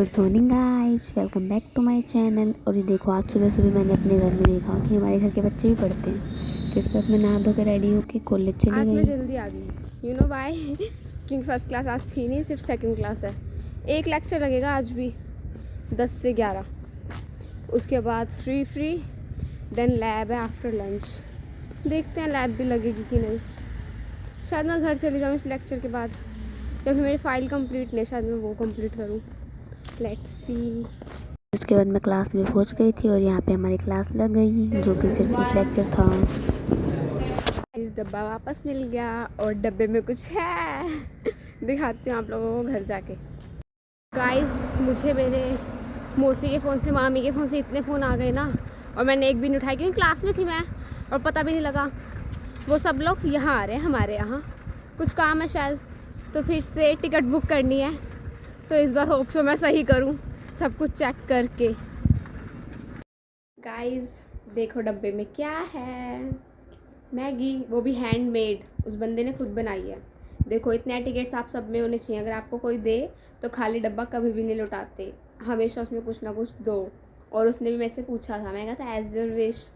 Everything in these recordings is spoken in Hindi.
Good morning guys, welcome back to my channel. और ये देखो, आज सुबह सुबह मैंने अपने घर में देखा कि हमारे घर के बच्चे भी पढ़ते हैं। फिर उसके बाद मैं नहा धो के रेडी होके कॉलेज चली गई। आज मैं जल्दी आ गई, यू नो व्हाई? क्योंकि फर्स्ट क्लास आज थी नहीं, सिर्फ सेकंड क्लास है। एक लेक्चर लगेगा आज भी 10 से 11। उसके बाद फ्री देन लैब है आफ्टर लंच। देखते हैं लैब भी लगेगी कि नहीं। शायद मैं घर चली जाऊँ इस लेक्चर के बाद, या फिर मेरी फाइल कंप्लीट नहीं, शायद मैं वो कंप्लीट करूँ। Let's see. उसके बाद मैं क्लास में पहुंच गई थी और यहाँ पे हमारी क्लास लग गई, जो कि सिर्फ एक लेक्चर था। इस डब्बा वापस मिल गया और डब्बे में कुछ है। दिखाती हूँ आप लोगों को घर जाके। गाइस, मुझे मेरे मौसी के फ़ोन से, मामी के फ़ोन से इतने फ़ोन आ गए ना, और मैंने एक भी नहीं उठाया क्योंकि क्लास में थी मैं और पता भी नहीं लगा। वो सब लोग यहाँ आ रहे हैं, हमारे यहाँ कुछ काम है शायद, तो फिर से टिकट बुक करनी है। तो इस बार होप सो मैं सही करूँ सब कुछ चेक करके। गाइस देखो डब्बे में क्या है, मैगी, वो भी हैंडमेड, उस बंदे ने खुद बनाई है। देखो इतने टिकट्स आप सब में होने चाहिए। अगर आपको कोई दे तो खाली डब्बा कभी भी नहीं लौटाते, हमेशा उसमें कुछ ना कुछ दो। और उसने भी मेरे से पूछा था, मैं कहा था एज योर विश।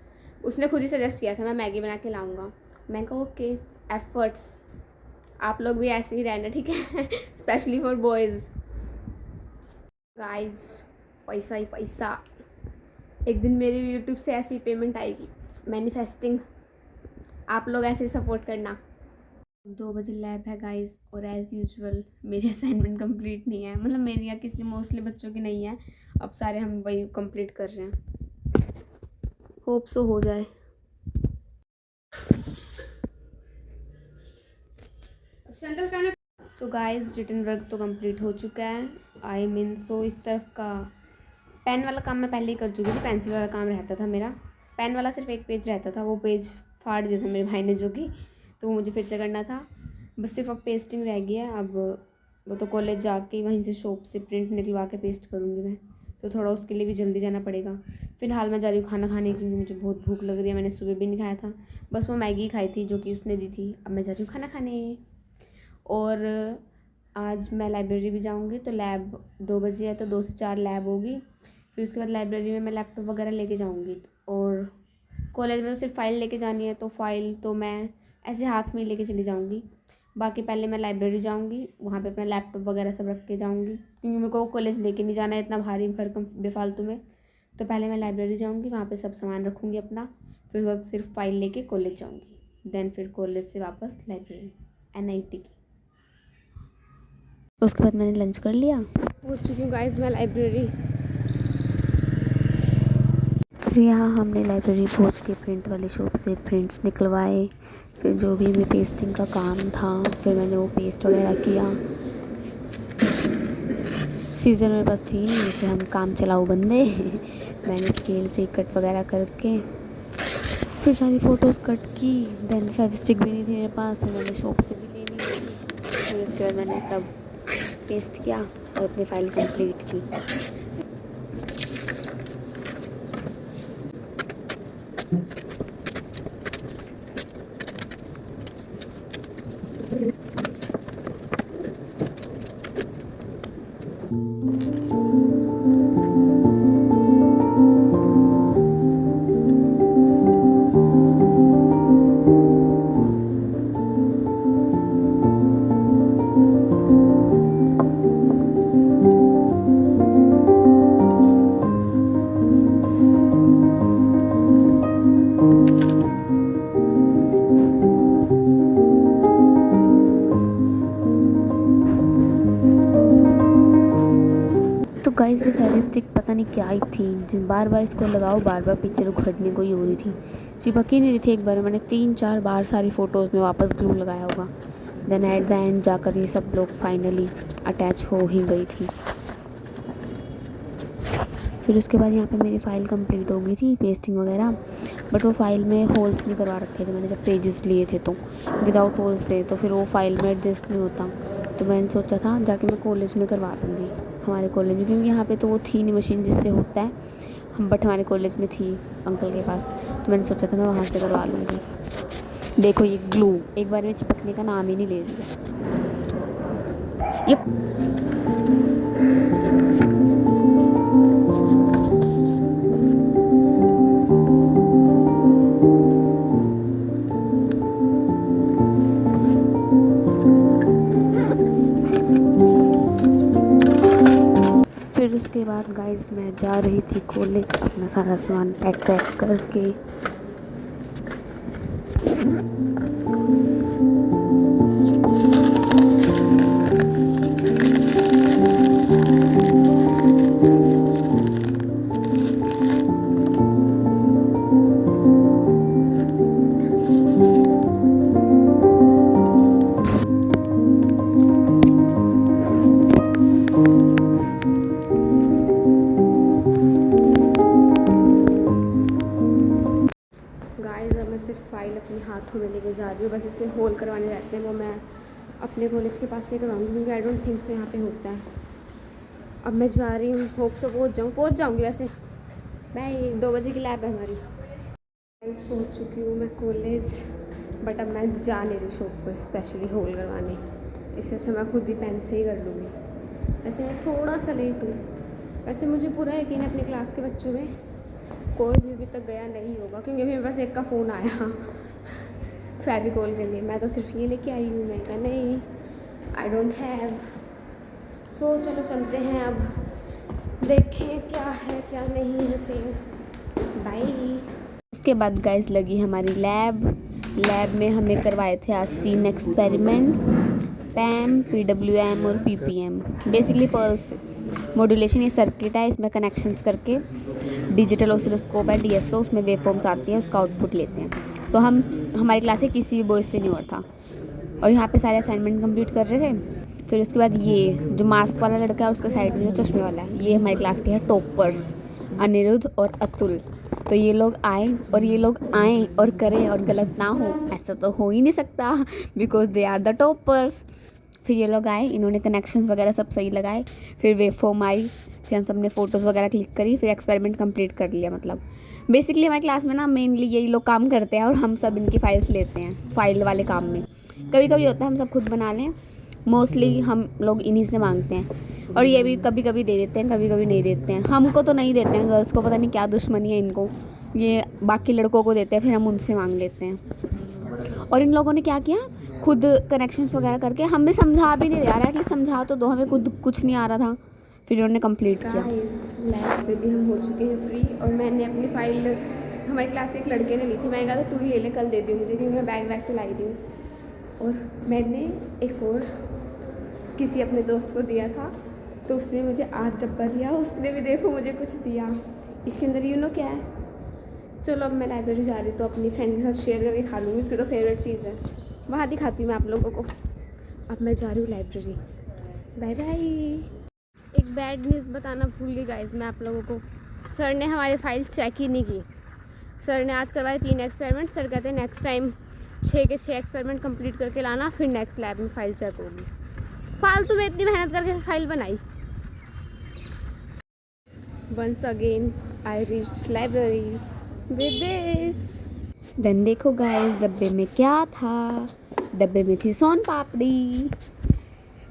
उसने खुद ही सजेस्ट किया था मैं मैगी बना के लाऊंगा। मैं कहा ओके, एफर्ट्स। आप लोग भी ऐसे ही रहना, ठीक है? Specially for boys. गाइस पैसा ही पैसा, एक दिन मेरी भी यूट्यूब से ऐसी पेमेंट आएगी, मैनिफेस्टिंग। आप लोग ऐसे सपोर्ट करना। 2 बजे लैब है गाइस, और एज़ यूजुअल मेरी असाइनमेंट कंप्लीट नहीं है। मतलब मेरी या किसी मोस्टली बच्चों की नहीं है, अब सारे हम वही कंप्लीट कर रहे हैं। होप सो हो जाए। सो गाइस रिटन वर्क तो कंप्लीट हो चुका है। आई मीन सो इस तरफ का पेन वाला काम मैं पहले ही कर चुकी थी, पेंसिल वाला काम रहता था मेरा। पेन वाला सिर्फ एक पेज रहता था, वो पेज फाड़ दिया था मेरे भाई ने जो कि, तो वो मुझे फिर से करना था। बस सिर्फ अब पेस्टिंग रह गई है। अब वो तो कॉलेज जाके वहीं से शॉप से प्रिंट निकलवा के पेस्ट करूँगी मैं, तो थोड़ा उसके लिए भी जल्दी जाना पड़ेगा। फ़िलहाल मैं जा रही हूँ खाना खाने, क्योंकि मुझे बहुत भूख लग रही है। मैंने सुबह भी नहीं खाया था, बस वो मैगी खाई थी जो कि उसने दी थी। अब मैं जा रही हूँ खाना खाने। और आज मैं लाइब्रेरी भी जाऊँगी, तो लैब 2 बजे है, तो 2 से 4 लैब होगी। फिर उसके बाद लाइब्रेरी में मैं लैपटॉप वगैरह लेके जाऊँगी। और कॉलेज में तो सिर्फ फ़ाइल लेके जानी है, तो फ़ाइल तो मैं ऐसे हाथ में ही लेके चली जाऊँगी। बाकी पहले मैं लाइब्रेरी जाऊँगी, वहाँ पे अपना लैपटॉप वगैरह सब रख के जाऊँगी, क्योंकि मेरे को कॉलेज लेके नहीं जाना है इतना भारी भरकम बेफालतू में। तो पहले मैं लाइब्रेरी जाऊँगी, वहाँ पे सब सामान रखूँगी अपना। फिर उसके बाद सिर्फ फ़ाइल लेके कॉलेज जाऊँगी, देन फिर कॉलेज से वापस लाइब्रेरी NIT की। उसके बाद मैंने लंच कर लिया। पहुँच चुकी हूँ गाइस मैं लाइब्रेरी। फिर यहाँ हमने लाइब्रेरी पहुँच के प्रिंट वाली शॉप से प्रिंट्स निकलवाए। फिर जो भी हमें पेस्टिंग का काम था, फिर मैंने वो पेस्ट वगैरह किया। सीज़र मेरे पास थी नहीं, जैसे हम काम चलाऊ बंदे। मैंने स्केल से कट वगैरह करके फिर सारी फ़ोटोज़ कट की। देन फेविस्टिक भी नहीं थी मेरे पास, तो मैंने शॉप से भी ले ली। फिर उसके बाद मैंने सब पेस्ट किया और अपनी फ़ाइल कंप्लीट की। तो गाइस ये फेविस्टिक पता नहीं क्या ही थी, जिन बार बार इसको लगाओ बार बार पिक्चर उखड़ने को ही हो रही थी, चिपक ही नहीं रही थी। एक बार मैंने 3-4 बार सारी फ़ोटोज़ में वापस ग्लू लगाया होगा। देन एट द एंड जाकर ये सब लोग फाइनली अटैच हो ही गई थी। फिर उसके बाद यहाँ पे मेरी फ़ाइल कंप्लीट हो गई थी पेस्टिंग वगैरह, बट वो फ़ाइल में होल्स नहीं करवा रखे थे मैंने जब पेजेस लिए थे, तो विदाउट होल्स थे, तो फिर वो फ़ाइल में एडजस्ट नहीं होता। तो मैंने सोचा था जाके मैं कॉलेज में करवा दूँगी, हमारे कॉलेज में, क्योंकि यहाँ पे तो वो थी नहीं मशीन जिससे होता है हम, बट हमारे कॉलेज में थी अंकल के पास, तो मैंने सोचा था मैं वहाँ से करवा लूँगी। देखो ये ग्लू एक बार में चिपकने का नाम ही नहीं ले रही है। ये फिर उसके बाद गाइस मैं जा रही थी कॉलेज अपना सारा सामान पैक वैक करके। गाइस अब मैं सिर्फ फाइल अपने हाथों में लेके जा रही हूँ, बस इसमें होल करवाने रहते हैं, वो मैं अपने कॉलेज के पास से करवाऊंगी क्योंकि आई डोंट थिंक सो यहाँ पे होता है। अब मैं जा रही हूँ, होप से पहुँच जाऊँगी वैसे। बाय, 2 बजे की लैब है हमारी। गाइस पहुँच चुकी हूँ मैं कॉलेज, बट अब मैं जा नहीं रही शॉप पर स्पेशली होल करवाने, इससे अच्छा मैं खुद ही पेन से ही कर लूँगी। वैसे मैं थोड़ा सा लेट हूँ, वैसे मुझे पूरा यकीन है अपने क्लास के बच्चों में कोई भी अभी तक गया नहीं होगा, क्योंकि मेरे पास एक का फ़ोन आया फेविकॉल के लिए। मैं तो सिर्फ ये लेके आई हूँ, मैं कहा नहीं आई डोंट हैव। सो चलो चलते हैं, अब देखें क्या है क्या नहीं है सीन। बाय। उसके बाद गाइस लगी हमारी लैब में हमें करवाए थे आज 3 एक्सपेरिमेंट, पैम, PWM और PPM। बेसिकली पल्स मॉड्यूलेशन ये सर्किट है, इसमें कनेक्शंस करके डिजिटल ऑसिलोस्कोप है DSO, उसमें वेवफॉर्म्स आती हैं, उसका आउटपुट लेते हैं। तो हमारी क्लास से किसी भी बॉयज से नहीं हुआ था और यहाँ पे सारे असाइनमेंट कंप्लीट कर रहे थे। फिर उसके बाद ये जो मास्क वाला लड़का है उसके साइड में जो चश्मे वाला है, ये हमारी क्लास के हैं टॉपर्स, अनिरुद्ध और अतुल। तो ये लोग आए और करें और गलत ना हो, ऐसा तो हो ही नहीं सकता because they are the toppers. फिर ये लोग आए, इन्होंने कनेक्शंस वगैरह सब सही लगाए, फिर वेवफॉर्म आई, फिर हम सब ने फ़ोटोज़ वगैरह क्लिक करी, फिर एक्सपेरिमेंट कंप्लीट कर लिया। मतलब बेसिकली हमारी क्लास में ना मेनली यही लोग काम करते हैं और हम सब इनकी फाइल्स लेते हैं फाइल वाले काम में। कभी कभी होता है हम सब खुद बना लें, मोस्टली हम लोग इन्हीं से मांगते हैं और ये भी कभी कभी दे देते हैं, कभी कभी नहीं देते हैं। हमको तो नहीं देते हैं, गर्ल्स को पता नहीं क्या दुश्मनी है इनको, ये बाकी लड़कों को देते हैं, फिर हम उनसे मांग लेते हैं। और इन लोगों ने क्या किया, खुद कनेक्शंस वगैरह करके हमें समझा भी नहीं रहा यार, एटलीस्ट समझा तो दो, हमें खुद कुछ नहीं आ रहा था, फिर उन्होंने कंप्लीट किया। लैब से भी हम हो चुके हैं फ्री और मैंने अपनी फ़ाइल हमारी क्लास के एक लड़के ने ली थी, मैंने कहा था तू ही ले ले, कल दे दियो मुझे क्योंकि मैं बैग तो लाई दी हूँ। और मैंने एक और किसी अपने दोस्त को दिया था तो उसने मुझे 8 डब्बा दिया, उसने भी देखो मुझे कुछ दिया। इसके अंदर यू नो क्या है। चलो अब मैं लाइब्रेरी जा रही तो अपनी फ्रेंड के साथ शेयर करके खा लूँगी, उसकी तो फेवरेट चीज़ है, वहाँ दिखाती हूँ मैं आप लोगों को। अब मैं जा रही हूँ लाइब्रेरी, बाय बाय। एक बैड न्यूज़ बताना भूल गई गाइस मैं आप लोगों को, सर ने हमारी फ़ाइल चेक ही नहीं की। सर ने आज करवाए 3 एक्सपेरिमेंट, सर कहते हैं नेक्स्ट टाइम 6 के 6 एक्सपेरिमेंट कंप्लीट करके लाना, फिर नेक्स्ट लैब में फ़ाइल चेक होगी। फालतू में इतनी मेहनत करके फ़ाइल बनाई। Once again I reach library with this. Then देखो गाइस डब्बे में क्या था, डब्बे में थी सोन पापड़ी।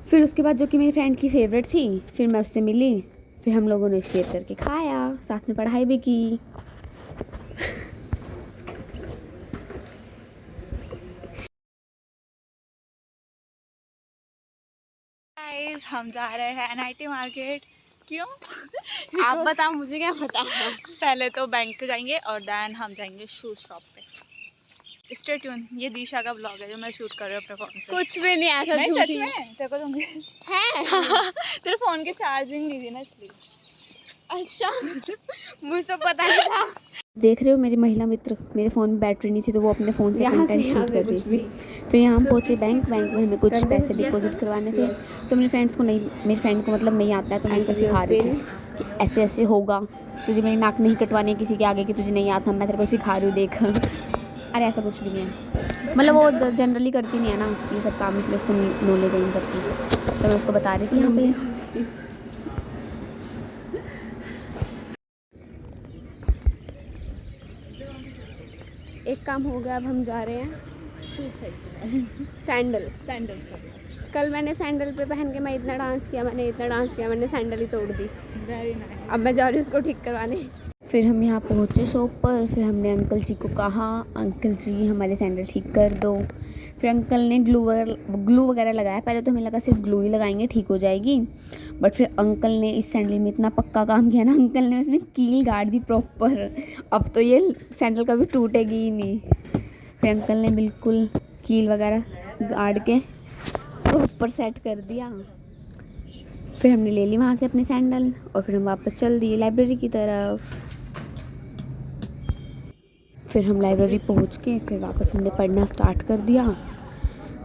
फिर उसके बाद जो कि मेरी फ्रेंड की फेवरेट थी, फिर मैं उससे मिली, फिर हम लोगों ने शेयर करके खाया, साथ में पढ़ाई भी की। गाइस हम जा रहे हैं NIT मार्केट। क्यों? आप बताओ, मुझे क्या पता। पहले तो बैंक जाएंगे और देन हम जाएंगे शूज शॉप पे। स्टे ट्यून, ये दिशा का ब्लॉग है जो मैं शूट कर रही हूँ अपने फोन से। कुछ भी नहीं ऐसा नहीं, झूठी सच में तेरे को दूंगी है। तेरे फोन की चार्जिंग नहीं थी ना इसलिए। अच्छा मुझे तो पता नहीं था। देख रहे हो मेरी महिला मित्र, मेरे फ़ोन में बैटरी नहीं थी तो वो अपने फ़ोन से कंटेंट शूट कर रही थी। फिर यहाँ हम पहुँचे बैंक में हमें कुछ पैसे डिपॉजिट करवाने थे। तो मेरी फ्रेंड्स को नहीं, मेरी फ्रेंड को मतलब नहीं आता है तो मैं उसको सिखा रही थी कि ऐसे ऐसे होगा, तुझे मेरी नाक नहीं कटवानी है किसी के आगे कि तुझे नहीं आता, मैं तेरे को सिखा रही हूँ देख। अरे ऐसा कुछ भी नहीं है, मतलब वो जनरली करती नहीं है ना ये सब काम, इसलिए उसको नॉलेज है इन सब की, तो मैं उसको बता रही थी यहाँ पे। एक काम हो गया, अब हम जा रहे हैं सैंडल। कल मैंने सैंडल पे पहन के मैं इतना डांस किया, मैंने सैंडल ही तोड़ दी। अब मैं जा रही हूँ उसको ठीक करवाने। फिर हम यहाँ पहुँचे शॉप पर, फिर हमने अंकल जी को कहा अंकल जी हमारे सैंडल ठीक कर दो। फिर अंकल ने ग्लू वगैरह लगाया, पहले तो हमें लगा सिर्फ ग्लू ही लगाएंगे ठीक हो जाएगी, बट फिर अंकल ने इस सैंडल में इतना पक्का काम किया ना, अंकल ने उसमें कील गाड़ दी प्रॉपर। अब तो ये सैंडल कभी टूटेगी ही नहीं। फिर अंकल ने बिल्कुल कील वगैरह गाड़ के प्रॉपर सेट कर दिया। फिर हमने ले ली वहाँ से अपनी सैंडल और फिर हम वापस चल दिए लाइब्रेरी की तरफ। फिर हम लाइब्रेरी पहुँच के फिर वापस हमने पढ़ना स्टार्ट कर दिया।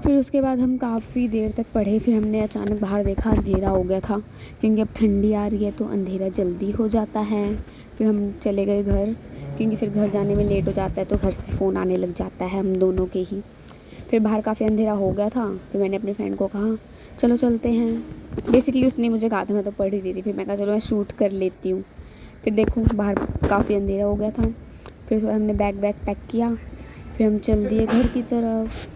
फिर उसके बाद हम काफ़ी देर तक पढ़े। फिर हमने अचानक बाहर देखा, अंधेरा हो गया था, क्योंकि अब ठंडी आ रही है तो अंधेरा जल्दी हो जाता है। फिर हम चले गए घर, क्योंकि फिर घर जाने में लेट हो जाता है तो घर से फ़ोन आने लग जाता है हम दोनों के ही। फिर बाहर काफ़ी अंधेरा हो गया था। फिर मैंने अपने फ्रेंड को कहा चलो चलते हैं। बेसिकली उसने मुझे कहा था, मैं तो पढ़ ही रही थी। फिर मैं कहा चलो मैं शूट कर लेती हूँ। फिर देखो बाहर काफ़ी अंधेरा हो गया था। फिर हमने बैग पैक किया। फिर हम चल दिए घर की तरफ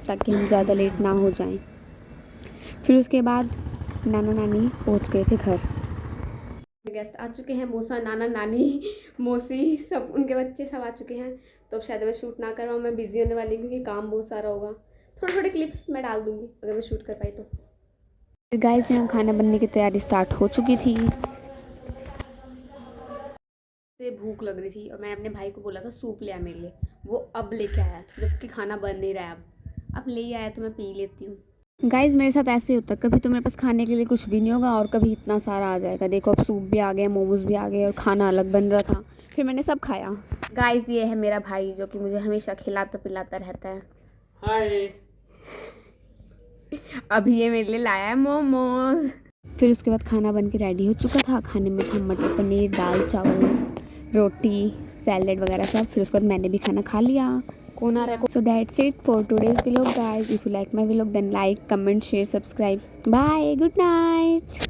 ताकि हम ज़्यादा लेट ना हो जाएं। फिर उसके बाद नाना नानी पहुंच गए थे घर। गेस्ट आ चुके हैं, मौसा, नाना, नानी, मौसी, सब उनके बच्चे सब आ चुके हैं। तो अब शायद मैं शूट ना कर पाऊँ, मैं बिज़ी होने वाली हूँ क्योंकि काम बहुत सारा होगा। थोड़े थोड़े क्लिप्स मैं डाल दूँगी अगर मैं शूट कर पाई तो। फिर गाइस यहाँ खाना बनने की तैयारी स्टार्ट हो चुकी थी। से भूख लग रही थी और मैंने अपने भाई को बोला था सूप ले आ मेरे लिए, वो अब लेके आया जबकि खाना बन नहीं रहा है। अब ले आया तो मैं पी लेती हूँ। गाइस मेरे साथ ऐसे होता है, कभी तो मेरे पास खाने के लिए कुछ भी नहीं होगा और कभी इतना सारा आ जाएगा। देखो अब सूप भी आ गया, मोमोज भी आ गए और खाना अलग बन रहा था। फिर मैंने सब खाया। गाइस ये है मेरा भाई जो कि मुझे हमेशा खिलाता पिलाता रहता है। हाय। अभी ये मेरे लिए लाया है मोमोज। फिर उसके बाद खाना बन के रेडी हो चुका था। खाने में था मटर पनीर, दाल चावल, रोटी, सैलेड वगैरह सब। फिर उसके बाद मैंने भी खाना खा लिया। कौन आ रहा है? So that's it for today's vlog guys. If you like my vlog then like, comment, share, subscribe. Bye. Good night.